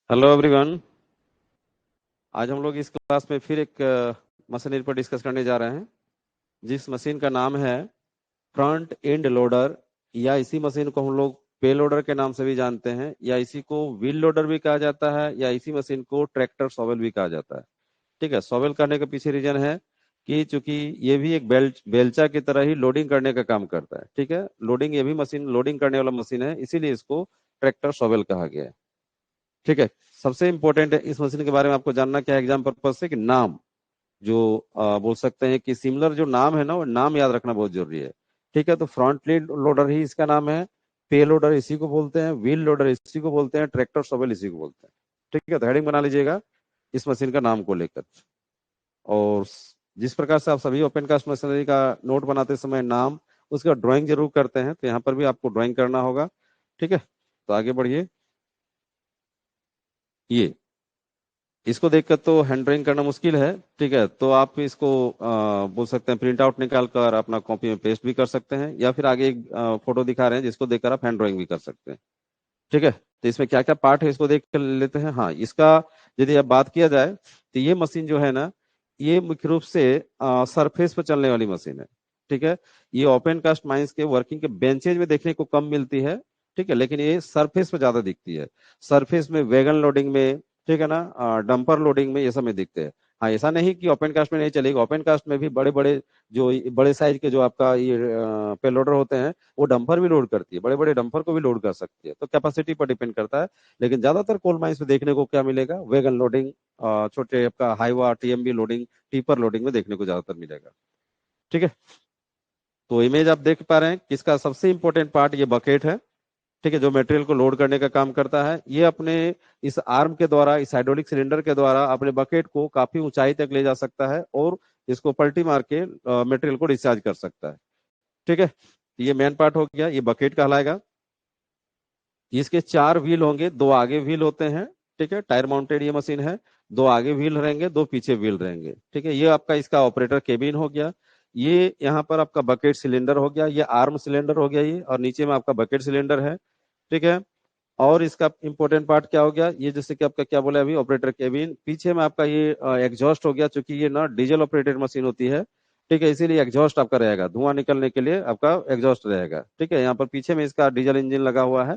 Hello everyone. आज हम लोग इस क्लास में फिर एक मशीनरी पर डिस्कस करने जा रहे हैं जिस मशीन का नाम है फ्रंट एंड लोडर, या इसी मशीन को हम लोग पे लोडर के नाम से भी जानते हैं, या इसी को व्हील लोडर भी कहा जाता है, या इसी मशीन को ट्रैक्टर शॉवेल भी कहा जाता है। ठीक है, शॉवेल करने के पीछे रीजन है कि चूंकि ये भी एक बेलचा की तरह ही लोडिंग करने का काम करता है। ठीक है, लोडिंग, ये भी मशीन लोडिंग करने वाला मशीन है, इसीलिए इसको ट्रैक्टर शॉवेल कहा गया है। ठीक है, सबसे इंपॉर्टेंट है इस मशीन के बारे में आपको जानना क्या है एग्जाम पर्पज से, कि नाम जो बोल सकते हैं कि सिमिलर जो नाम है ना, वो नाम याद रखना बहुत जरूरी है। ठीक है, तो फ्रंट लीड लोडर ही इसका नाम है, पे लोडर इसी को बोलते हैं, व्हील लोडर इसी को बोलते हैं, ट्रैक्टर शॉवेल इसी को बोलते हैं। ठीक है, तो हेडिंग बना लीजिएगा इस मशीन का नाम को लेकर। और जिस प्रकार से आप सभी ओपन कास्ट मशीनरी का नोट बनाते समय नाम, उसका ड्राइंग जरूर करते हैं, तो यहाँ पर भी आपको ड्राइंग करना होगा। ठीक है, तो आगे बढ़िए। ये इसको देखकर तो हैंड ड्राइंग करना मुश्किल है। ठीक है, तो आप इसको बोल सकते हैं प्रिंट आउट निकाल कर अपना कॉपी में पेस्ट भी कर सकते हैं, या फिर आगे एक फोटो दिखा रहे हैं जिसको देखकर आप हैंड ड्राइंग भी कर सकते हैं। ठीक है, तो इसमें क्या क्या पार्ट है इसको देख कर लेते हैं। हाँ, इसका यदि अब बात किया जाए तो ये मशीन जो है ना, ये मुख्य रूप से सरफेस पर चलने वाली मशीन है। ठीक है, ये ओपन कास्ट माइंस के वर्किंग के बेंचेज में देखने को कम मिलती है। ठीक है, लेकिन ये सरफेस पे ज्यादा दिखती है। सरफेस में वैगन लोडिंग में, ठीक है ना, डंपर लोडिंग में, ये सब में दिखते हैं। हाँ, ऐसा नहीं कि ओपन कास्ट में नहीं चलेगी, ओपन कास्ट में भी बड़े बड़े जो बड़े साइज के जो आपका ये पेलोडर होते हैं, वो डंपर भी लोड करती है, बड़े बड़े डंपर को भी लोड कर सकती है, तो कैपेसिटी पर डिपेंड करता है। लेकिन ज्यादातर कोल माइंस में देखने को क्या मिलेगा, वैगन लोडिंग, छोटे आपका Hyva TMB loading, tipper loading में देखने को ज्यादातर मिलेगा। ठीक है, तो इमेज आप देख पा रहे हैं कि इसका सबसे इंपॉर्टेंट पार्ट ये बकेट है। ठीक है, जो मटेरियल को लोड करने का काम करता है, ये अपने इस आर्म के द्वारा, इस हाइड्रोलिक सिलेंडर के द्वारा अपने बकेट को काफी ऊंचाई तक ले जा सकता है और इसको पलटी मार के मटेरियल को डिस्चार्ज कर सकता है। ठीक है, ये मेन पार्ट हो गया, ये बकेट कहलाएगा। इसके चार व्हील होंगे, दो आगे व्हील होते हैं। ठीक है, टायर माउंटेड ये मशीन है, दो आगे व्हील रहेंगे, दो पीछे व्हील रहेंगे। ठीक है, ये आपका इसका ऑपरेटर केबिन हो गया। ये यहाँ पर आपका बकेट सिलेंडर हो गया, ये आर्म सिलेंडर हो गया ये, और नीचे में आपका बकेट सिलेंडर है। ठीक है, और इसका इंपॉर्टेंट पार्ट क्या हो गया, ये जैसे कि आपका क्या बोले अभी, ऑपरेटर केबिन, पीछे में आपका ये एग्जॉस्ट हो गया, चूंकि ये ना डीजल ऑपरेटेड मशीन होती है। ठीक है, इसीलिए एग्जॉस्ट आपका रहेगा, धुआं निकलने के लिए आपका एग्जॉस्ट रहेगा। ठीक है, यहाँ पर पीछे में इसका डीजल इंजन लगा हुआ है।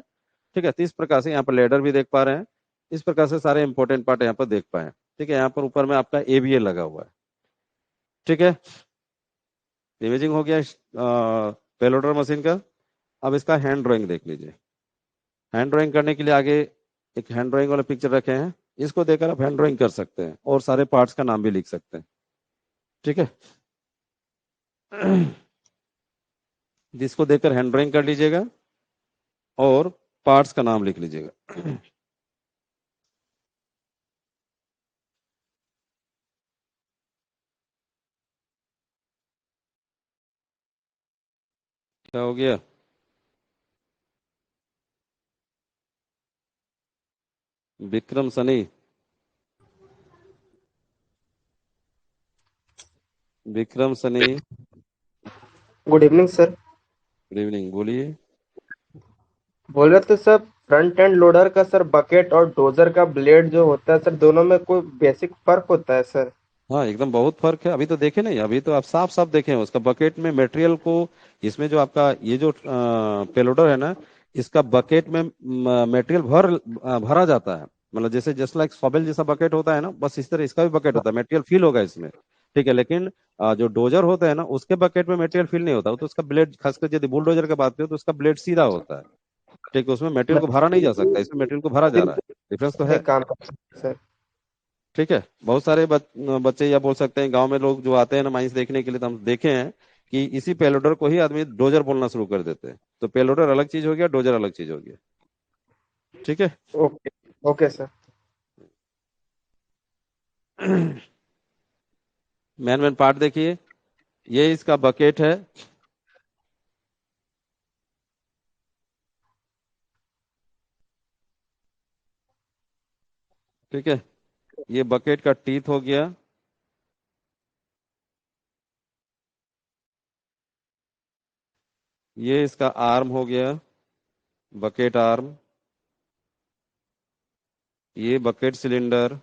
ठीक है, तो इस प्रकार से यहाँ पर लेडर भी देख पा रहे हैं। इस प्रकार से सारे इंपॉर्टेंट पार्ट यहाँ पर देख पाए। ठीक है, यहाँ पर ऊपर में आपका एबीएल लगा हुआ है। ठीक है, इमेजिंग हो गया पेलोडर मशीन का। अब इसका हैंड ड्राइंग देख लीजिए। हैंड ड्राइंग करने के लिए आगे एक हैंड ड्राइंग वाला पिक्चर रखे हैं, इसको देखकर आप हैंड ड्राइंग कर सकते हैं और सारे पार्ट्स का नाम भी लिख सकते हैं। ठीक है, जिसको देखकर हैंड ड्राइंग कर लीजिएगा और पार्ट्स का नाम लिख लीजिएगा। क्या हो गया? Vikram Sunny, Vikram Sunny, good evening sir. Good evening, बोलिए। बोल रहे थे सर, फ्रंट एंड लोडर का सर बकेट और डोजर का ब्लेड जो होता है सर, दोनों में कोई बेसिक फर्क होता है सर? हाँ, एकदम बहुत फर्क है, अभी तो देखे नहीं, अभी तो आप साफ साफ देखे हैं उसका बकेट में मटेरियल को। इसमें जो आपका ये जो पेलोडर है ना, इसका बकेट में मटेरियल भरा जाता है। मतलब जैसे जस्ट लाइक सॉबेल जैसा बकेट होता है ना, बस इस तरह इसका भी बकेट होता है, मटेरियल फिल होगा इसमें। ठीक है, लेकिन जो डोजर होता है ना, उसके बकेट में मटेरियल फिल नहीं होता, वो तो उसका ब्लेड, खासकर यदि बुलडोजर की बात करें तो उसका ब्लेड सीधा होता है। ठीक है, उसमें मटेरियल को भरा नहीं जा सकता, इसमें मटेरियल को भरा जा रहा है। डिफरेंस तो नहीं है। काम कर सकते सर। ठीक है, बहुत सारे बच्चे या बोल सकते हैं गांव में लोग जो आते हैं ना माइंस देखने के लिए, तो हम देखे हैं कि इसी पेलोडर को ही आदमी डोजर बोलना शुरू कर देते हैं। तो पेलोडर अलग चीज हो गया, डोजर अलग चीज हो गया। ठीक है। Okay. Okay sir. Man man part देखिए, ये इसका बकेट है। ठीक है, ये बकेट का टीथ हो गया। ये इसका आर्म हो गया, बकेट आर्म। ये बकेट सिलेंडर,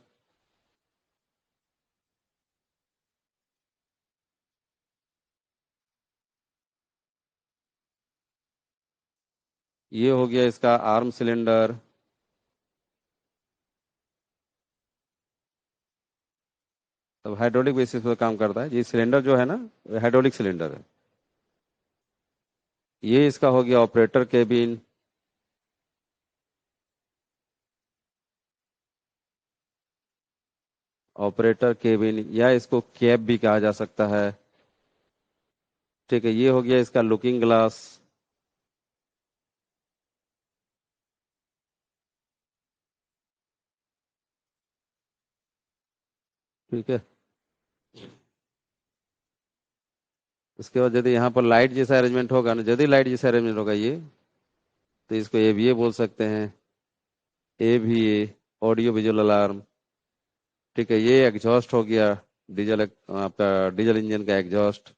ये हो गया इसका आर्म सिलेंडर, तब हाइड्रोलिक बेसिस पर काम करता है। ये सिलेंडर जो है ना, हाइड्रोलिक सिलेंडर है। ये इसका हो गया ऑपरेटर केबिन, ऑपरेटर केबिन या इसको कैब भी कहा जा सकता है। ठीक है, ये हो गया इसका लुकिंग ग्लास। ठीक है, उसके बाद यदि यहाँ पर लाइट जैसा अरेंजमेंट होगा ना, यदि लाइट जैसा अरेंजमेंट होगा ये, तो इसको एवीए बोल सकते हैं। AVA, audio visual alarm. ठीक है, ये एग्जॉस्ट हो गया, डीजल, आपका डीजल इंजन का एग्जॉस्ट।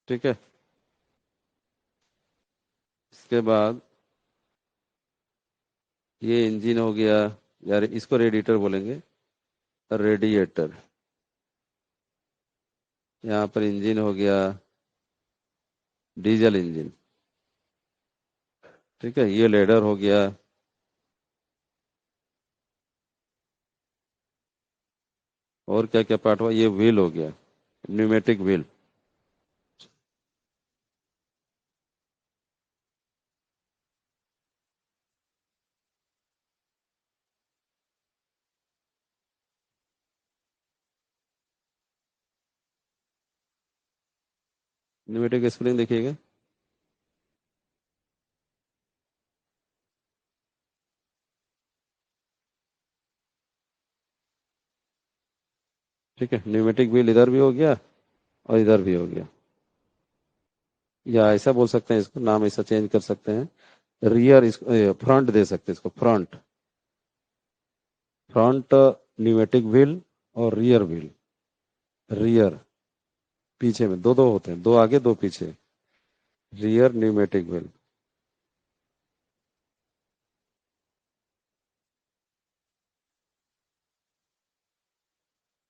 ठीक है, इसके बाद ये इंजन हो गया, यार इसको रेडिएटर बोलेंगे, रेडिएटर। यहाँ पर इंजन हो गया डीजल इंजन। ठीक है, ये लेडर हो गया। और क्या क्या पार्ट हुआ, ये व्हील हो गया, न्यूमेटिक व्हील। न्यूमेटिक स्प्रिंग देखिएगा। ठीक है, न्यूमेटिक व्हील इधर भी हो गया और इधर भी हो गया। या ऐसा बोल सकते हैं, इसको नाम ऐसा चेंज कर सकते हैं, रियर, इसको फ्रंट दे सकते हैं, इसको फ्रंट। फ्रंट न्यूमेटिक व्हील और रियर व्हील। रियर, पीछे में दो दो होते हैं, दो आगे दो पीछे। Rear pneumatic wheel.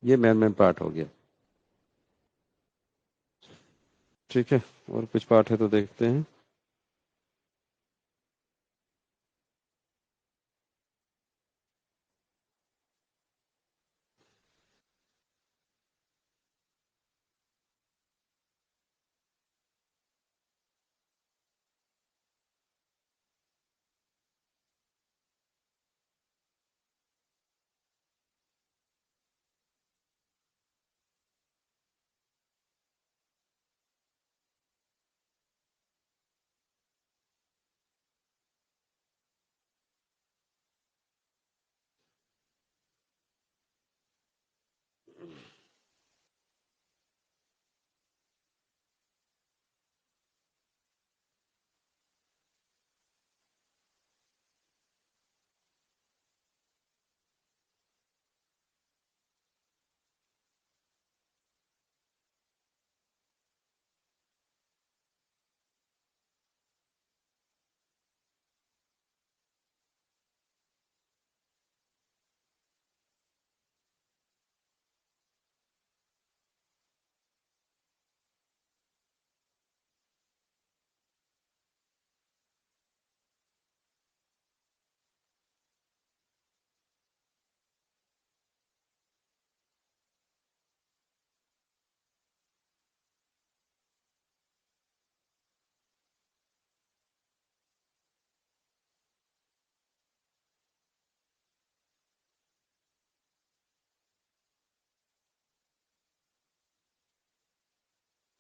ये मेन मेन पार्ट हो गया। ठीक है, और कुछ पार्ट है तो देखते हैं।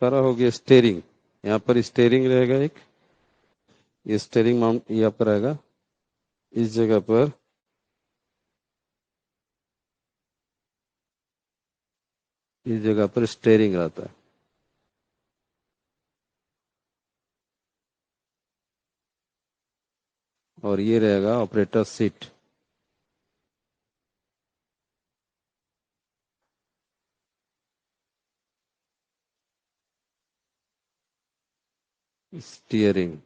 सारा हो गया स्टेयरिंग। यहाँ पर स्टेयरिंग रहेगा एक, ये स्टेयरिंग माउंट यहाँ पर रहेगा, इस जगह पर। इस जगह पर स्टेयरिंग रहता है। और ये रहेगा ऑपरेटर सीट। स्टीयरिंग।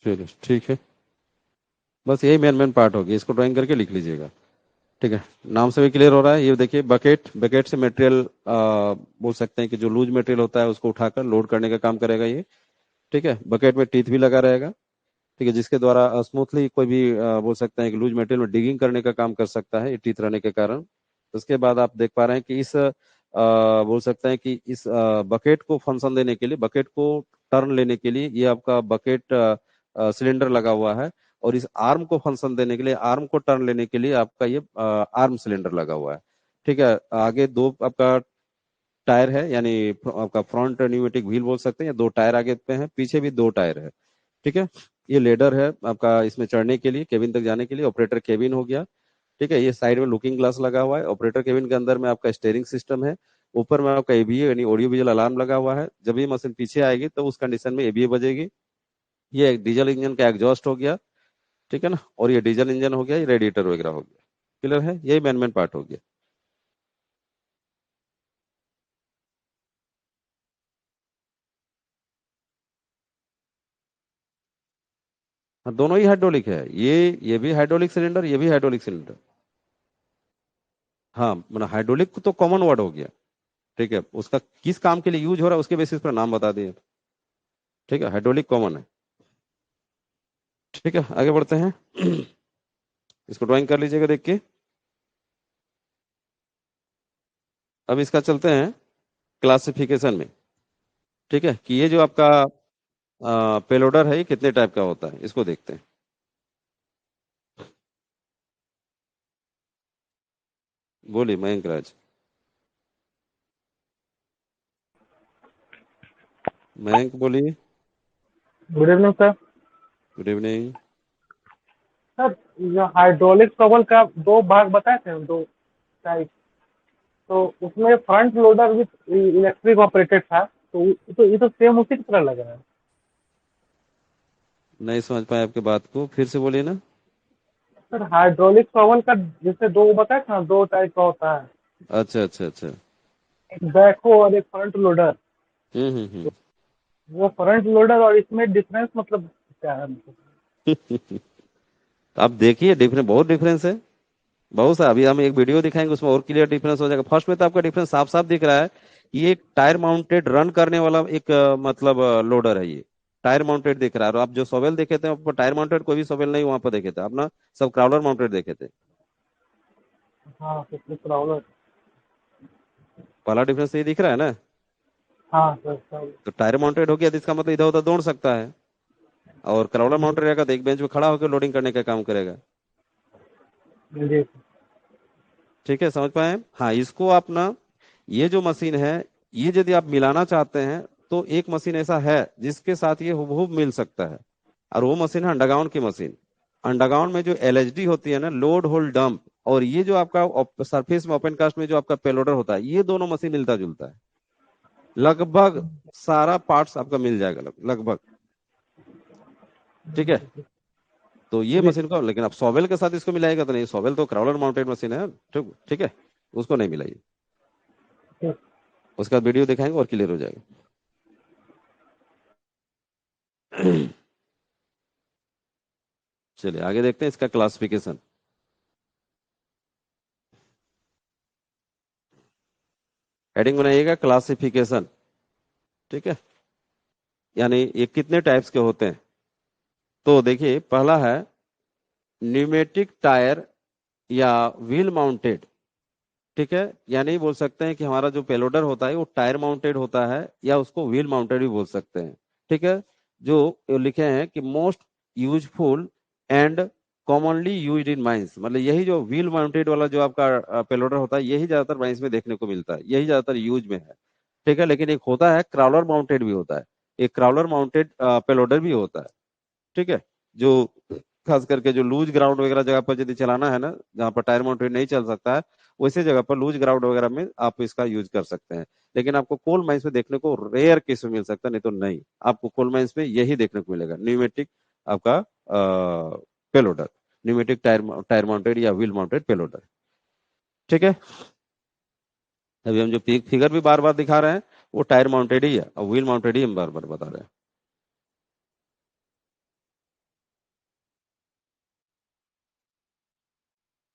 चलिए ठीक है, बस यही मेन मेन पार्ट होगी, इसको ड्राइंग करके लिख लीजिएगा। ठीक है, नाम से भी क्लियर हो रहा है। ये देखिए बकेट, बकेट से मटेरियल बोल सकते हैं कि जो लूज मटेरियल होता है उसको उठाकर लोड करने का काम करेगा ये। ठीक है, बकेट में टीथ भी लगा रहेगा। ठीक है, जिसके द्वारा स्मूथली कोई भी बोल सकते हैं कि लूज मटेरियल में डिगिंग करने का काम कर सकता है ये टीथ रहने के कारण। उसके बाद आप देख पा रहे हैं कि इस बोल सकते हैं कि इस बकेट को फंक्शन देने के लिए, बकेट को टर्न लेने के लिए ये आपका बकेट सिलेंडर लगा हुआ है। और इस आर्म को फंक्शन देने के लिए, आर्म को टर्न लेने के लिए आपका ये आर्म सिलेंडर लगा हुआ है। ठीक है, आगे दो आपका टायर है, यानी आपका फ्रंट न्यूमेटिक व्हील बोल सकते हैं, या दो टायर आगे पे हैं, पीछे भी दो टायर है। ठीक है, ये लेडर है आपका इसमें चढ़ने के लिए, केबिन तक जाने के लिए, ऑपरेटर केबिन हो गया। ठीक है, ये साइड में लुकिंग ग्लास लगा हुआ है। ऑपरेटर केबिन के अंदर में आपका स्टीयरिंग सिस्टम है। ऊपर में आपका एबीए यानी ऑडियो विजुअल अलार्म लगा हुआ है। जब ये मशीन पीछे आएगी तो उस कंडीशन में एबीए बजेगी। ये एक डीजल इंजन का एग्जॉस्ट हो गया। ठीक है ना, और ये डीजल इंजन हो गया, ये रेडिएटर वगैरह हो गया। क्लियर है, यही मेन मेन पार्ट हो गया। हाँ, दोनों ही हाइड्रोलिक है, ये भी हाइड्रोलिक सिलेंडर, ये भी हाइड्रोलिक सिलेंडर। हाँ, मतलब हाइड्रोलिक तो कॉमन वर्ड हो गया। ठीक है, उसका किस काम के लिए यूज हो रहा है उसके बेसिस पर नाम बता दिए। ठीक है, हाइड्रोलिक कॉमन है। ठीक है, आगे बढ़ते हैं। इसको ड्राइंग कर लीजिएगा देख के। अब इसका चलते हैं क्लासिफिकेशन में। ठीक है, कि ये जो आपका पेलोडर है ये कितने टाइप का होता है इसको देखते हैं। बोलिए मयंक राज। मयंक बोलिए। Good evening sir. Good evening. Sir, जो हाइड्रोलिक ट्रबल का दो भाग बताए थे, दो टाइप, तो उसमें front loader with electric operated था, तो ये तो सेम उसी की तरह लग रहा है। नहीं समझ पाए आपके बात को, फिर से बोलिए ना। सर, हाइड्रोलिक ट्रबल का जैसे दो बताए थे ना, दो टाइप का होता है, अच्छा अच्छा अच्छा। एक बैकहो और एक फ्रंट लोडर। हम्म। वो फ्रंट लोडर और इसमें डिफरेंस मतलब क्या है मतलब? तो आप देखिए, डिफरेंस, बहुत डिफरेंस है, बहुत सा। अभी हम एक वीडियो दिखाएंगे उसमें और क्लियर डिफरेंस हो जाएगा। फर्स्ट में तो आपका डिफरेंस साफ साफ दिख रहा है। ये एक टायर माउंटेड रन करने वाला एक मतलब लोडर है ये। टायर माउंटेड दिख रहा है। और आप जो सोवेल देखे थे आपको टायर माउंटेड कोई भी सोवेल नहीं वहां पर देखे थे, अपना सब क्राउलर माउंटेड देखे थे। हाँ, तो ट्रबल। पहला डिफरेंस ये दिख रहा है ना। हाँ सर, सर। तो टायर माउंटेड हो गया तो इसका मतलब इधर उधर दौड़ सकता है। और क्राउलर जी। माउंटेड रहेगा तो एक बेंच पे खड़ा होकर लोडिंग करने का काम करेगा। जी। ठीक है, समझ पाए। हाँ, इसको आप ना, ये जो मशीन है, ये यदि आप मिलाना चाहते हैं तो एक मशीन ऐसा है जिसके साथ ये हुबहू मिल सकता है। और वो मशीन है अंडरग्राउंड की मशीन। अंडरग्राउंड में जो एलएचडी होती है ना, लोड होल्ड डंप, और ये जो आपका सरफेस में ओपन कास्ट में जो आपका पेलोडर होता है, ये दोनों मशीन मिलता जुलता है। लगभग सारा पार्ट्स आपका मिल जाएगा, लगभग। ठीक है, तो ये जी। मशीन को, लेकिन आप सोवेल के साथ इसको मिलाएगा तो नहीं, सोवेल तो क्राउलर माउंटेड मशीन है। ठीक ठीक है, उसको नहीं मिलाइए। ठीक। उसके बाद वीडियो दिखाएंगे और क्लियर हो जाएगा। चलिए आगे देखते हैं इसका क्लासिफिकेशन। हेडिंग बनाइएगा क्लासिफिकेशन। ठीक है, यानी ये कितने टाइप्स के होते हैं। तो देखिए, पहला है न्यूमेटिक टायर या व्हील माउंटेड। ठीक है, यानी बोल सकते हैं कि हमारा जो पेलोडर होता है वो टायर माउंटेड होता है, या उसको व्हील माउंटेड भी बोल सकते हैं। ठीक है, जो लिखे हैं कि most useful and commonly used in mines, मतलब यही जो व्हील माउंटेड वाला जो आपका पेलोडर होता है यही ज्यादातर माइंस में देखने को मिलता है, यही ज्यादातर यूज में है। ठीक है, लेकिन एक होता है क्राउलर माउंटेड भी होता है, एक क्राउलर माउंटेड पेलोडर भी होता है। ठीक है, जो खास करके जो लूज ग्राउंड वगैरह जगह पर यदि चलाना है ना, जहाँ पर टायर माउंटेड नहीं चल सकता है, वैसे जगह पर लूज ग्राउंड वगैरह में आप इसका यूज कर सकते हैं। लेकिन आपको कोल माइंस में देखने को रेयर केस में मिल सकता है, नहीं तो नहीं, आपको कोल माइंस में यही देखने को मिलेगा, न्यूमेटिक आपका payloader, pneumatic tyre tyre mounted या व्हील माउंटेड पेलोडर। ठीक है, अभी हम जो फिगर भी बार बार दिखा रहे हैं वो टायर माउंटेड ही है और व्हील माउंटेड ही हम बार बार बता रहे हैं।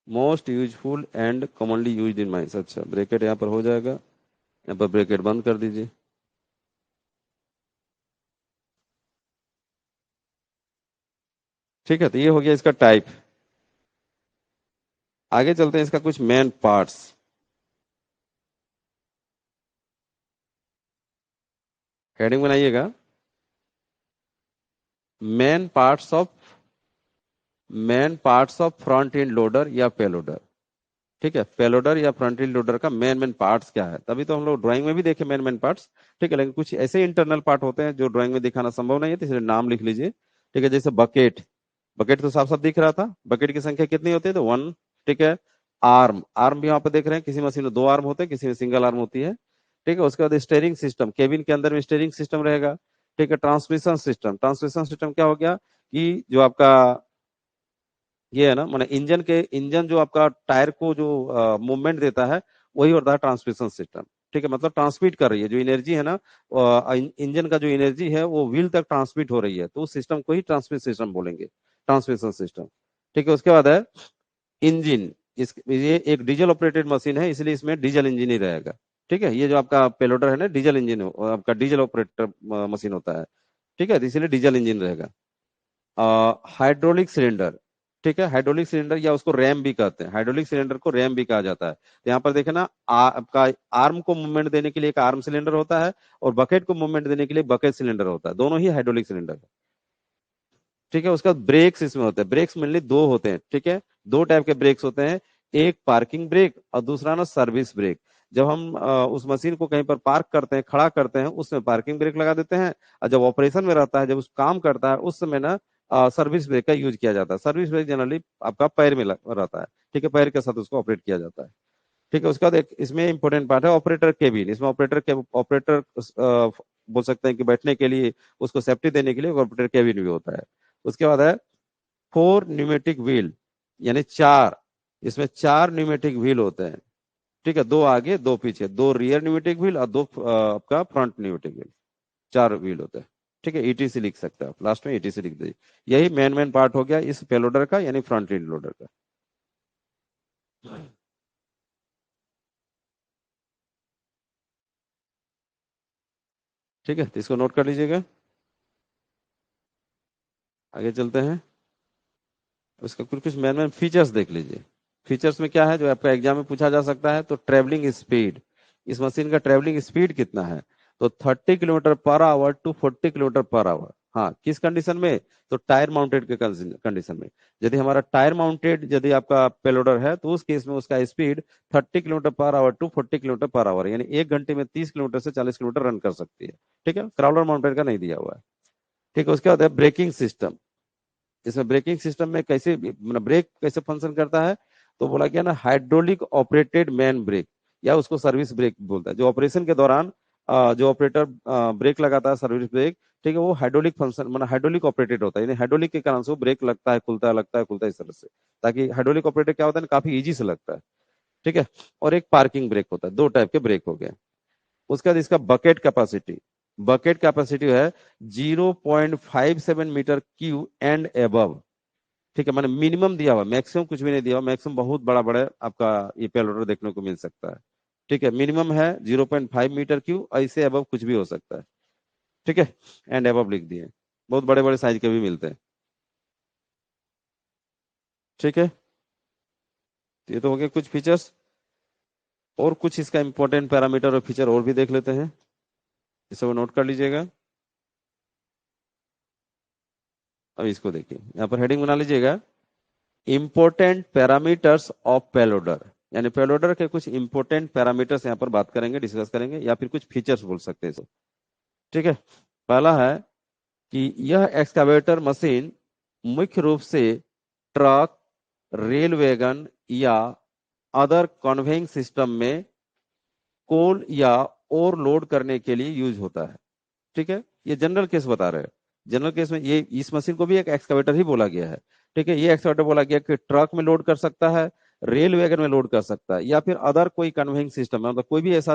Most useful and commonly used in mines. अच्छा, ब्रैकेट यहाँ पर हो जाएगा, यहाँ पर ब्रैकेट बंद कर दीजिए। ठीक है, तो ये हो गया इसका टाइप। आगे चलते हैं इसका कुछ मेन पार्ट्स। हेडिंग बनाइएगा, main parts of front end loader या पेलोडर। ठीक है, पेलोडर या फ्रंट एंड लोडर का मेन पार्ट्स क्या है, तभी तो हम लोग ड्राइंग में भी देखे मेन पार्ट्स। ठीक है, लेकिन कुछ ऐसे इंटरनल पार्ट होते हैं जो ड्राइंग में दिखाना संभव नहीं है, तो इसलिए नाम लिख लीजिए। ठीक है, जैसे बकेट। बकेट तो साफ साफ दिख रहा था, बकेट की संख्या कितनी होती है, तो 1। ठीक है, आर्म, आर्म भी यहाँ पे देख रहे हैं, किसी मशीन में 2 आर्म होते हैं, किसी में सिंगल आर्म होती है। ठीक है, उसके बाद स्टीयरिंग सिस्टम, केबिन के अंदर में स्टीयरिंग सिस्टम रहेगा। ठीक है, ट्रांसमिशन सिस्टम, ट्रांसमिशन सिस्टम क्या हो गया कि जो आपका ये है ना, माने इंजन जो आपका टायर को जो मूवमेंट देता है, वही होता है ट्रांसमिशन सिस्टम। ठीक है, मतलब ट्रांसमिट कर रही है जो एनर्जी है ना, इंजन का जो एनर्जी है वो व्हील तक ट्रांसमिट हो रही है, तो उस सिस्टम को ही ट्रांसमिट सिस्टम बोलेंगे, ट्रांसमिशन सिस्टम। ठीक है, उसके बाद है इंजन। ये एक डीजल ऑपरेटेड मशीन है, इसलिए इसमें डीजल इंजन ही रहेगा। ठीक है, ये जो आपका पेलोडर है ना, डीजल इंजन आपका डीजल ऑपरेटर मशीन होता है। ठीक है, तो इसलिए डीजल इंजन रहेगा। Hydraulic cylinder. ठीक है, हाइड्रोलिक सिलेंडर या उसको रैम भी कहते हैं, हाइड्रोलिक सिलेंडर को रैम भी कहा जाता है। तो यहाँ पर देखे ना, आपका आर्म को मूवमेंट देने के लिए एक आर्म सिलेंडर होता है, और बकेट को मूवमेंट देने के लिए बकेट सिलेंडर होता है, दोनों ही हाइड्रोलिक सिलेंडर है। ठीक है, उसका ब्रेक्स इसमें होते हैं, ब्रेक्स मेनली 2 होते हैं। ठीक है, 2 टाइप के ब्रेक्स होते हैं, एक पार्किंग ब्रेक और दूसरा ना सर्विस ब्रेक। जब हम उस मशीन को कहीं पर पार्क करते हैं, खड़ा करते हैं, उसमें पार्किंग ब्रेक लगा देते हैं, और जब ऑपरेशन में रहता है, जब उस काम करता है, उस समय ना सर्विस ब्रेक का यूज किया जाता है। सर्विस ब्रेक जनरली आपका पैर में रहता है। ठीक है, पैर के साथ उसको ऑपरेट किया जाता है। ठीक है, उसके बाद एक इसमें इंपॉर्टेंट पार्ट है ऑपरेटर केबिन। इसमें ऑपरेटर बोल सकते हैं कि बैठने के लिए, उसको सेफ्टी देने के लिए ऑपरेटर केबिन भी होता है। उसके बाद है 4 न्यूमेटिक व्हील, यानी 4, इसमें 4 न्यूमेटिक व्हील होते हैं। ठीक है, 2 आगे 2 पीछे, 2 रियर न्यूमेटिक व्हील और 2 आपका फ्रंट न्यूमेटिक व्हील, 4 व्हील होते हैं। ठीक है, ईटीसी लिख सकते हैं आप, लास्ट में ईटीसी लिख दीजिए। यही मेन पार्ट हो गया इस पेलोडर का, यानी फ्रंट एंड लोडर का। ठीक है, तो इसको नोट कर लीजिएगा। आगे चलते हैं, उसका कुछ कुछ मेन फीचर्स देख लीजिए। फीचर्स में क्या है जो आपका एग्जाम में पूछा जा सकता है, तो ट्रेवलिंग स्पीड, इस मशीन का ट्रेवलिंग स्पीड कितना है, तो 30 kilometre per hour to 40 kilometre per hour. हाँ, किस कंडीशन में, तो टायर माउंटेड के कंडीशन में। यदि हमारा टायर माउंटेड यदि आपका पेलोडर है, तो उस केस में उसका speed 30 kilometre per hour to 40 kilometre per hour, यानी 1 घंटे में 30 किलोमीटर से 40 किलोमीटर रन कर सकती है। ठीक है, क्राउलर माउंटेड का नहीं दिया हुआ है। ठीक है, उसके बाद है ब्रेकिंग सिस्टम। इसमें ब्रेकिंग सिस्टम में कैसे, मतलब ब्रेक कैसे फंक्शन करता है, तो बोला गया ना, हाइड्रोलिक ऑपरेटेड मैन ब्रेक, या उसको सर्विस ब्रेक बोलता है। जो ऑपरेशन के दौरान जो ऑपरेटर ब्रेक लगाता है, सर्विस ब्रेक। ठीक है, वो हाइड्रोलिक फंक्शन, मतलब हाइड्रोलिक ऑपरेटेड होता है, यानी हाइड्रोलिक के कारण से वो ब्रेक लगता है, खुलता है, लगता है, खुलता है, इस तरह से। ताकि हाइड्रोलिक ऑपरेटेड क्या होता है ना, काफी इजी से लगता है। ठीक है, और एक पार्किंग ब्रेक होता है, 2 टाइप के ब्रेक हो गए। उसके बाद इसका बकेट कैपेसिटी है 0.57 मीटर क्यू एंड एबव। ठीक है, मैंने मिनिमम दिया हुआ, मैक्सिमम कुछ भी नहीं दिया हुआ, मैक्सिमम बहुत बड़ा बड़ा आपका ये पेलोडर देखने को मिल सकता है। ठीक है, मिनिमम है 0.5 मीटर क्यू, ऐसे अबव कुछ भी हो सकता है। ठीक है, एंड अबव लिख दिए, बहुत बड़े बड़े साइज के भी मिलते हैं। ठीक है, तो ये तो हो गए कुछ फीचर्स, और कुछ इसका इंपॉर्टेंट पैरामीटर और फीचर और भी देख लेते हैं, इसे वो नोट कर लीजिएगा। अब इसको देखिए, यहाँ पर हेडिंग बना लीजिएगा, इंपॉर्टेंट पैरामीटर्स ऑफ पेलोडर, यानी पेलोडर के कुछ इंपॉर्टेंट पैरामीटर्स यहाँ पर बात करेंगे, डिस्कस करेंगे, या फिर कुछ फीचर्स बोल सकते हैं इसे। ठीक है, पहला है कि यह एक्सकावेटर मशीन मुख्य रूप से ट्रक, रेल वैगन या अदर कन्वेइंग सिस्टम में कोल या और लोड करने के लिए यूज होता है। ठीक है, ये जनरल केस बता रहे हैं। जनरल केस में ये इस मशीन को भी एक एक्सकावेटर ही बोला गया है। ठीक है, ये एक्सकावेटर बोला गया कि ट्रक में लोड कर सकता है, रेल वैगन में लोड कर सकता है, या फिर अदर कोई कन्वेइंग सिस्टम है, मतलब कोई भी ऐसा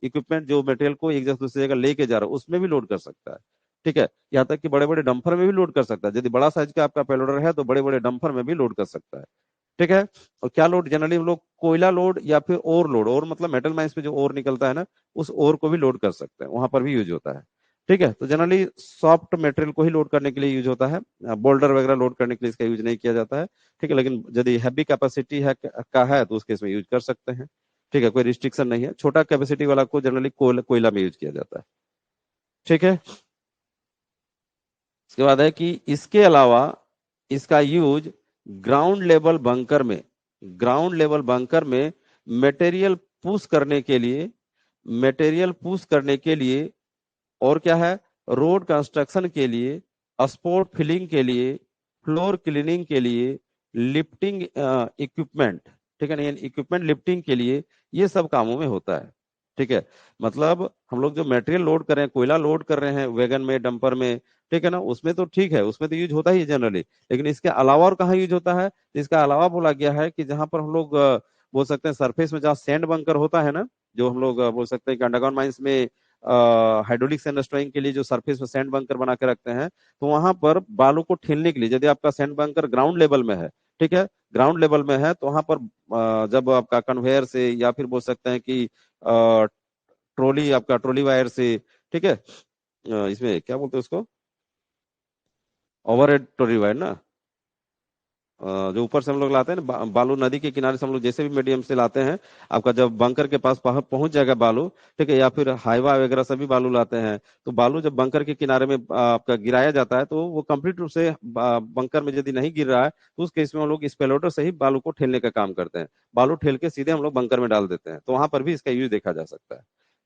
इक्विपमेंट जो मटेरियल को एक जगह से दूसरी जगह लेके जा रहा है, उसमें भी लोड कर सकता है। ठीक है, यहाँ तक कि बड़े बड़े डंपर में भी लोड कर सकता है। यदि बड़ा साइज का आपका पेलोडर है, तो बड़े बड़े डंपर में भी लोड कर सकता है। ठीक है। और क्या लोड जनरली हम लोग कोयला लोड या फिर ओर लोड, ओर मतलब मेटल माइंस में जो ओर निकलता है ना, उस ओर को भी लोड कर सकते हैं, वहां पर भी यूज होता है। ठीक है। तो जनरली सॉफ्ट मटेरियल को ही लोड करने के लिए यूज होता है, बोल्डर वगैरह लोड करने के लिए इसका यूज नहीं किया जाता है। ठीक है। लेकिन यदि हैवी कैपेसिटी है का है तो उसके इसमें यूज कर सकते हैं। ठीक है, कोई रिस्ट्रिक्शन नहीं है। छोटा कैपेसिटी वाला को जनरली कोयला में यूज किया जाता है। ठीक है। इसके बाद है कि इसके अलावा इसका यूज ग्राउंड लेवल बंकर में, ग्राउंड लेवल बंकर में मटेरियल पुश करने के लिए, मटेरियल पुश करने के लिए, और क्या है, रोड कंस्ट्रक्शन के लिए, स्पोर्ट फिलिंग के लिए, फ्लोर क्लीनिंग के लिए, लिफ्टिंग इक्विपमेंट, ठीक है ना, इक्विपमेंट लिफ्टिंग के लिए, ये सब कामों में होता है। ठीक है। मतलब हम लोग जो मटेरियल लोड कर रहे हैं, कोयला लोड कर रहे हैं वैगन में, डंपर में, ठीक है ना, उसमें तो ठीक है, उसमें तो यूज होता ही है जनरली। लेकिन इसके अलावा और कहाँ यूज होता है? तो इसका अलावा बोला गया है कि जहां पर हम लोग बोल सकते हैं सरफेस में जहाँ सैंड बंकर होता है ना, जो हम लोग बोल सकते हैं कि अंडरग्राउंड माइंस में हाइड्रोलिक सैंड स्टोरिंग के लिए जो सरफेस में सैंड बंकर बना के रखते हैं, तो वहां पर बालू को ठेलने के लिए, यदि आपका सैंड बंकर ग्राउंड लेवल में है, ठीक है, ग्राउंड लेवल में है, तो वहां पर जब आपका कन्वेयर से या फिर बोल सकते हैं कि ट्रॉली, आपका ट्रॉली वायर से, ठीक है, इसमें क्या बोलते हैं उसको, ओवरहेड ट्रॉली वायर ना, जो ऊपर से हम लोग लाते हैं ना, बालू नदी के किनारे से हम लोग जैसे भी मीडियम से लाते हैं, आपका जब बंकर के पास पहुंच जाएगा बालू, ठीक है, या फिर हाईवा वगैरह सभी बालू लाते हैं, तो बालू जब बंकर के किनारे में आपका गिराया जाता है, तो वो कंप्लीट रूप से बंकर में यदि नहीं गिर रहा है, तो उस केस में हम लोग इस पेलोडर से ही बालू को ठेलने का काम करते हैं। बालू ठेल के सीधे हम लोग बंकर में डाल देते हैं, तो वहां पर भी इसका यूज देखा जा सकता है।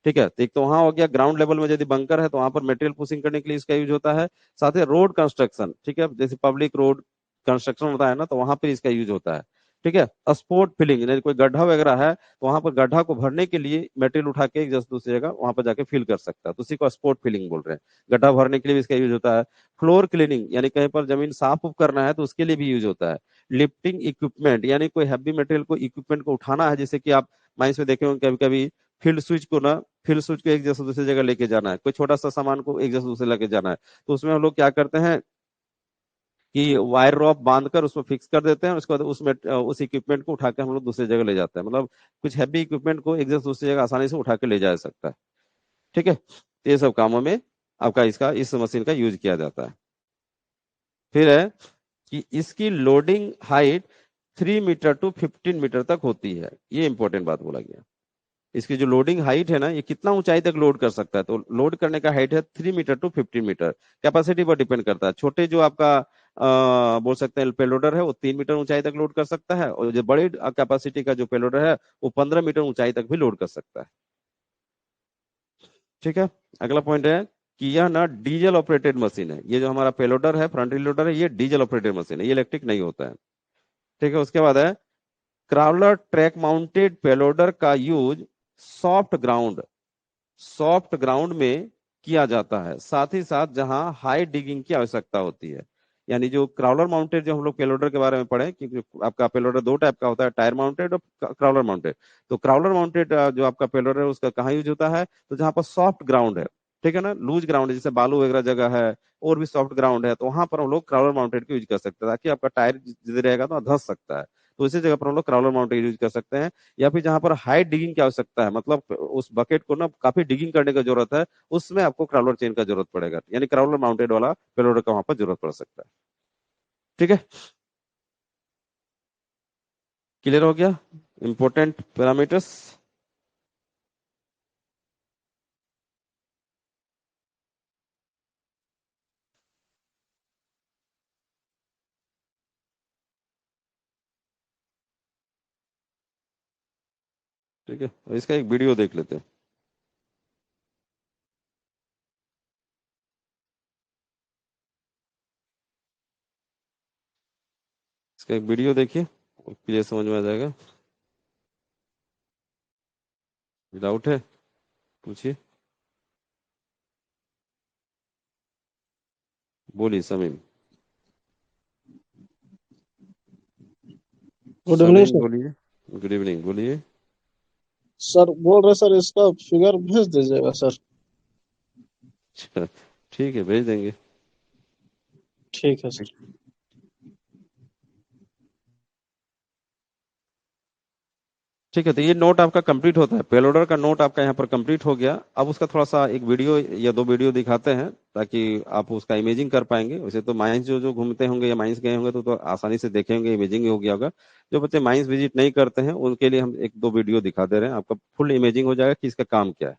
ठीक है। तो एक तो वहां हो गया ग्राउंड लेवल में यदि बंकर है तो वहां पर मटेरियल पुशिंग करने के लिए इसका यूज होता है। साथ ही रोड कंस्ट्रक्शन, ठीक है, जैसे पब्लिक रोड कंस्ट्रक्शन होता है ना, तो वहां पर इसका यूज होता है। ठीक है। स्पोर्ट फिलिंग, यानी कोई गड्ढा वगैरह है तो वहां पर गड्ढा को भरने के लिए मटेरियल उठा के एक जगह से दूसरी जगह वहां पर जाके फिल कर सकता है, तो उसी को स्पोर्ट फिलिंग बोल रहे हैं। गड्ढा भरने के लिए भी इसका यूज होता है। फ्लोर क्लीनिंग, यानी कहीं पर जमीन साफ उफ करना है तो उसके लिए भी यूज होता है। लिफ्टिंग इक्विपमेंट, यानी कोई हैवी मटेरियल को, इक्विपमेंट को उठाना है, जैसे कि आप माइंस में देखे होंगे कभी कभी फील्ड स्विच को ना, फील्ड स्विच को एक जगह से दूसरी जगह लेके जाना है, कोई छोटा सा सामान को एक जगह से दूसरे लेके जाना है, तो उसमें हम लोग क्या करते हैं कि वायर रॉप बांध कर उसमें फिक्स कर देते हैं, उसके बाद उसमें उस इक्विपमेंट को उठा के हम लोग दूसरी जगह ले जाते हैं। मतलब कुछ हैवी इक्विपमेंट को एक जगह से दूसरी जगह आसानी से उठा के ले जा सकता है। ठीक है। तो ये सब कामों में आपका इसका, इस मशीन का यूज किया जाता है। फिर है कि इसकी loading height 3 metre to 15 metre तक होती है, ये इंपॉर्टेंट बात बोला गया। इसकी जो लोडिंग हाइट है ना, ये कितना ऊंचाई तक लोड कर सकता है, तो लोड करने का हाइट है 3 मीटर टू 15 मीटर। कैपेसिटी पर डिपेंड करता है। छोटे जो आपका बोल सकते हैं पेलोडर है, वो 3 मीटर ऊंचाई तक लोड कर सकता है, और जो बड़ी कैपेसिटी का जो पेलोडर है वो 15 मीटर ऊंचाई तक भी लोड कर सकता है। ठीक है। अगला पॉइंट है कि यह ना डीजल ऑपरेटेड मशीन है। ये जो हमारा पेलोडर है, फ्रंट व्हील लोडर है, ये डीजल ऑपरेटेड मशीन है, ये इलेक्ट्रिक नहीं होता है। ठीक है। उसके बाद है क्राउलर ट्रैक माउंटेड पेलोडर का use soft ground, soft ground में किया जाता है, साथ ही साथ जहां हाई डिगिंग की आवश्यकता होती है। यानी जो क्राउलर माउंटेड, जो हम लोग पेलोडर के बारे में पढ़े कि आपका पेलोडर दो टाइप का होता है, टायर माउंटेड और क्राउलर माउंटेड। तो क्राउलर माउंटेड जो आपका पेलोडर है उसका कहाँ यूज होता है? तो जहां पर सॉफ्ट ग्राउंड है, ठीक है ना, लूज ग्राउंड है, जैसे बालू वगैरह जगह है और भी सॉफ्ट ग्राउंड है, तो वहां पर हम लोग क्राउलर माउंटेड को यूज कर सकते हैं, ताकि आपका टायर जिधर रहेगा तो धंस सकता है, तो इसी जगह पर हम लोग क्राउलर माउंटेड यूज कर सकते हैं। या फिर जहां पर हाई डिगिंग की आवश्यकता है, मतलब उस बकेट को ना काफी डिगिंग करने की जरूरत है, उसमें आपको क्राउलर चेन का जरूरत पड़ेगा, यानी क्राउलर माउंटेड वाला पेलोडर का वहां पर जरूरत पड़ सकता है। ठीक है। क्लियर हो गया इंपॉर्टेंट पैरामीटर्स? ठीक है, और इसका एक वीडियो देख लेते हैं। इसका एक वीडियो देखिए, क्लियर समझ में आ जाएगा। डाउट है पूछिए, बोलिए Sameem. Good evening Sameem sir. बोलिए। गुड इवनिंग, बोलिए। सर बोल रहे सर इसका फिगर भेज दीजिएगा सर। अच्छा, ठीक है, भेज देंगे। ठीक है सर। ठीक है, तो ये नोट आपका कंप्लीट होता है, पेलोडर का नोट आपका यहाँ पर कंप्लीट हो गया। अब उसका थोड़ा सा एक वीडियो या दो वीडियो दिखाते हैं ताकि आप उसका इमेजिंग कर पाएंगे। वैसे तो माइंस जो जो घूमते होंगे या माइंस गए होंगे तो आसानी से देखेंगे, इमेजिंग हो गया होगा। जो बच्चे माइंस विजिट नहीं करते हैं उनके लिए हम एक दो वीडियो दिखा दे रहे हैं, आपका फुल इमेजिंग हो जाएगा कि इसका काम क्या है।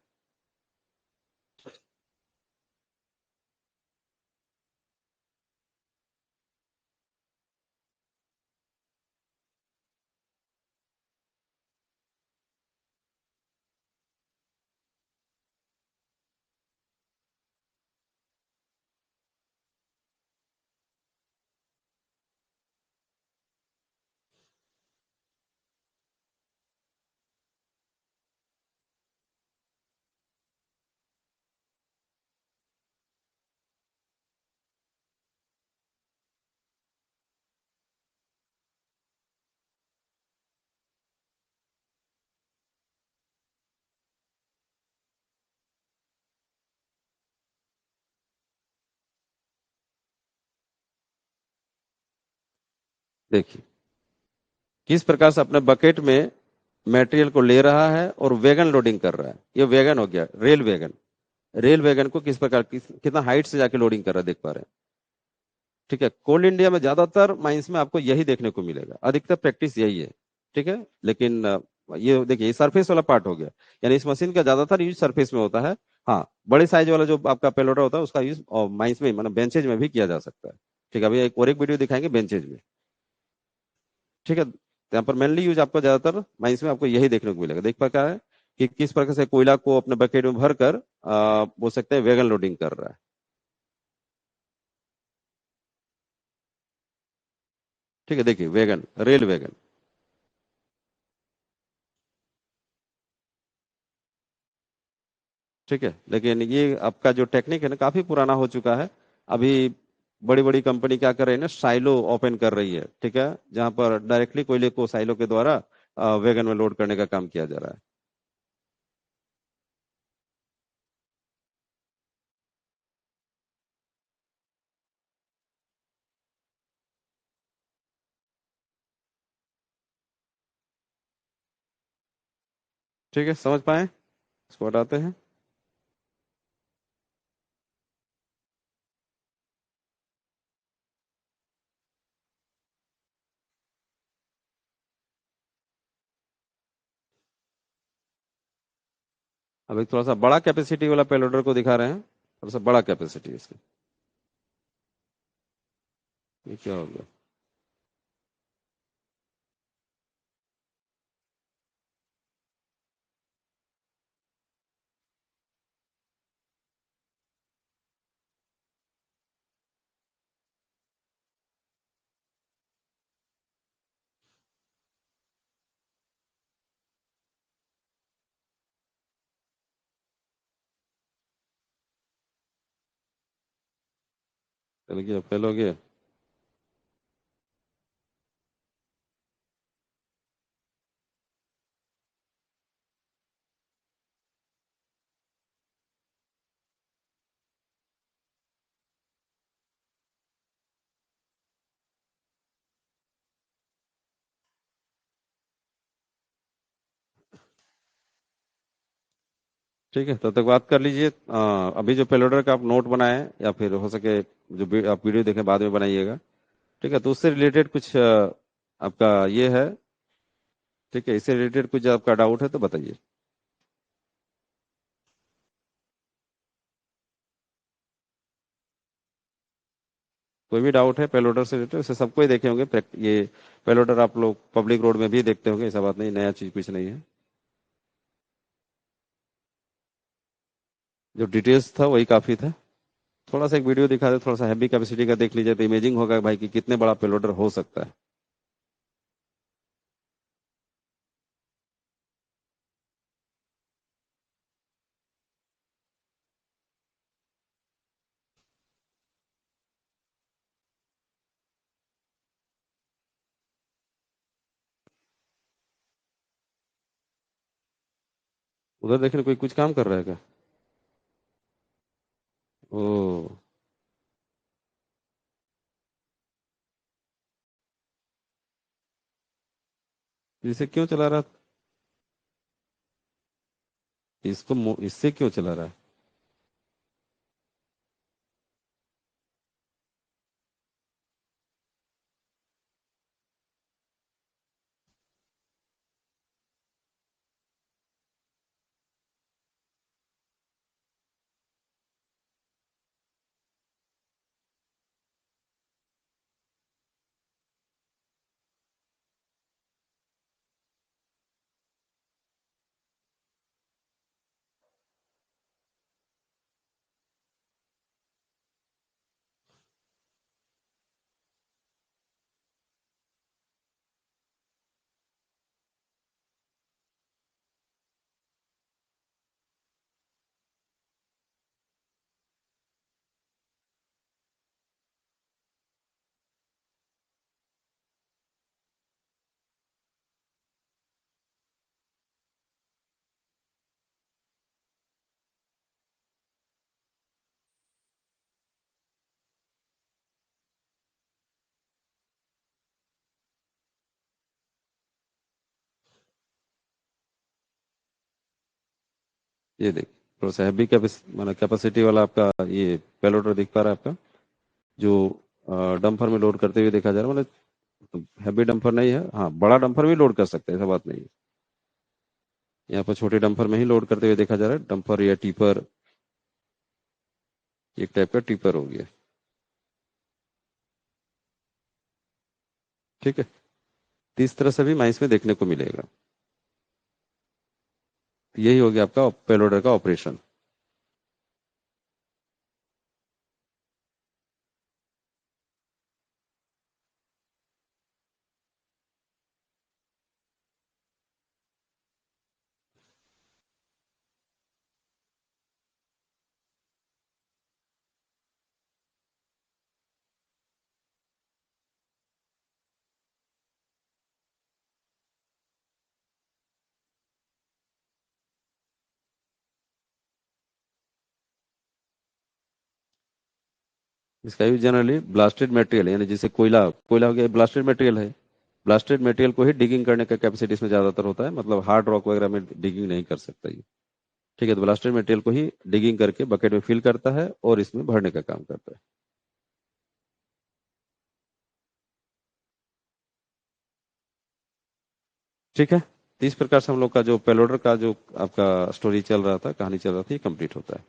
देखिए किस प्रकार से अपने बकेट में मटेरियल को ले रहा है और वैगन लोडिंग कर रहा है। ये वैगन हो गया, रेल वैगन। रेल वैगन को किस प्रकार कितना हाइट से जाके लोडिंग कर रहा है देख पा रहे हैं। ठीक है, कोल इंडिया में ज्यादातर माइंस में आपको यही देखने को मिलेगा, अधिकतर प्रैक्टिस यही है। ठीक है, लेकिन ये देखिए ये सरफेस वाला पार्ट हो गया, यानी इस मशीन का ज्यादातर यूज सरफेस में होता है। हाँ, बड़े साइज वाला जो आपका पेलोडर होता है उसका यूज माइंस में मतलब बेंचेज में भी किया जा सकता है। ठीक है, अभी एक और एक वीडियो दिखाएंगे बेंचेज में। ठीक है, तो यहाँ पर मेनली यूज आपको ज्यादातर माइंस में आपको यही देखने को मिलेगा। देख पा क्या है कि किस प्रकार से कोयला को अपने बकेट में भरकर बोल सकते हैं वैगन लोडिंग कर रहा है। ठीक है, देखिए वैगन, रेल वैगन। ठीक है, लेकिन ये आपका जो टेक्निक है ना काफी पुराना हो चुका है। अभी बड़ी बड़ी कंपनी क्या कर रही है ना, साइलो ओपन कर रही है। ठीक है, जहां पर डायरेक्टली कोयले को साइलो के द्वारा वैगन में लोड करने का काम किया जा रहा है। ठीक है, समझ पाए, इसको हटाते हैं। अब एक थोड़ा सा बड़ा कैपेसिटी वाला पेलोडर को दिखा रहे हैं, थोड़ा सा बड़ा कैपेसिटी इसकी। ये क्या हो गया। चल गया, फेल हो गया। ठीक है, तब तक बात कर लीजिए। अभी जो पेलोडर का आप नोट बनाए या फिर हो सके जो आप वीडियो देखें बाद में बनाइएगा। ठीक है, तो उससे रिलेटेड कुछ आपका ये है। ठीक है, इससे रिलेटेड कुछ आपका डाउट है तो बताइए। कोई भी डाउट है पेलोडर से रिलेटेड, उसे सबको ही देखे होंगे। ये पेलोडर आप लोग पब्लिक रोड में भी देखते होंगे, ऐसा बात नहीं, नया चीज कुछ नहीं है। जो डिटेल्स था वही काफी था। थोड़ा सा एक वीडियो दिखा दे, थोड़ा सा हैवी कैपेसिटी का देख लीजिए तो इमेजिंग होगा भाई कि कितने बड़ा पेलोडर हो सकता है। उधर देखने कोई कुछ काम कर रहा है क्या। ओ, इसे क्यों चला रहा था? इससे क्यों चला रहा है? ये देख, थोड़ा सा हैवी मतलब कैपेसिटी वाला आपका ये पेलोडर दिख पा रहा है आपका, जो डंपर में लोड करते हुए देखा जा रहा है। मतलब हैवी डंपर नहीं है, हाँ बड़ा डंपर भी लोड कर सकते हैं, ऐसा बात नहीं है। यहाँ पर छोटे डंपर में ही लोड करते हुए देखा जा रहा है, डंपर या टिपर, एक टाइप का टिपर हो गया। ठीक है, तो इस तरह से भी माइंस में देखने को मिलेगा। यही हो गया आपका पेलोडर का ऑपरेशन। इसका यूज जनरली ब्लास्टेड मटेरियल, यानी जैसे कोयला कोयला हो गया, ब्लास्टेड मटेरियल है। ब्लास्टेड मटेरियल को ही डिगिंग करने का कैपेसिटी इसमें ज्यादातर होता है, मतलब हार्ड रॉक वगैरह में डिगिंग नहीं कर सकता ये। ठीक है, तो ब्लास्टेड मटेरियल को ही डिगिंग करके बकेट में फिल करता है और इसमें भरने का काम करता है। ठीक है, तो इस प्रकार से हम लोग का जो पेलोडर का जो आपका स्टोरी चल रहा था, कहानी चल रहा थी, कंप्लीट होता है।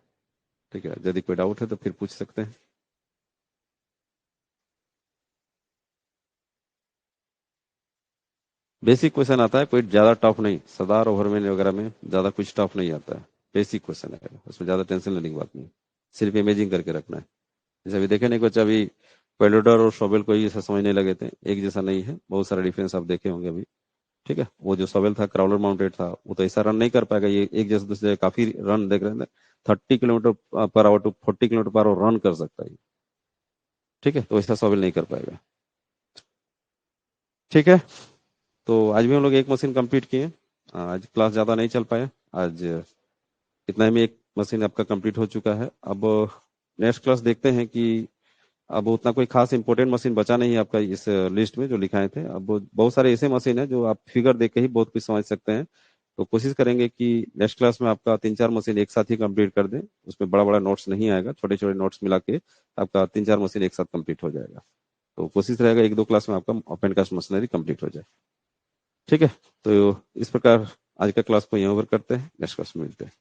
ठीक है, यदि कोई डाउट है तो फिर पूछ सकते हैं। बेसिक क्वेश्चन आता है, कोई ज्यादा टफ नहीं, सदार ओवरमैन वगैरह में ज्यादा कुछ टफ नहीं आता है। बेसिक क्वेश्चन है, उसमें ज्यादा टेंशन लेने की बात नहीं, सिर्फ इमेजिंग करके रखना है। जैसे अभी देखे नहीं कुछ, अभी पेलोडर और शॉवेल को ही ऐसा समझने लगे थे, एक जैसा नहीं है, बहुत सारा डिफरेंस आप देखे होंगे अभी। ठीक है, वो जो शॉवेल था क्राउलर माउंटेड था, वो तो ऐसा रन नहीं कर पाएगा, ये एक जैसे दूसरे काफी रन देख रहे थे, 30 kilometre per hour to 40 kilometre per hour run कर सकता है ये। ठीक है, तो ऐसा शॉवेल नहीं कर पाएगा। ठीक है, तो आज भी हम लोग एक मशीन कंप्लीट किए। आज क्लास ज़्यादा नहीं चल पाया, आज इतना ही में एक मशीन आपका कंप्लीट हो चुका है। अब नेक्स्ट क्लास देखते हैं कि अब उतना कोई खास इंपॉर्टेंट मशीन बचा नहीं है आपका इस लिस्ट में जो लिखाए थे। अब बहुत सारे ऐसे मशीन है जो आप फिगर देख के ही बहुत कुछ समझ सकते हैं। तो कोशिश करेंगे कि नेक्स्ट क्लास में आपका 3-4 मशीन एक साथ ही कंप्लीट कर दें, उसमें बड़ा बड़ा नोट्स नहीं आएगा, छोटे छोटे नोट्स मिला के आपका 3-4 मशीन एक साथ कंप्लीट हो जाएगा। तो कोशिश रहेगा 1-2 क्लास में आपका ओपन कास्ट मशीनरी कंप्लीट हो जाए। ठीक है, तो इस प्रकार आज का क्लास को यहाँ ओवर करते हैं, नेक्स्ट क्लास में मिलते हैं।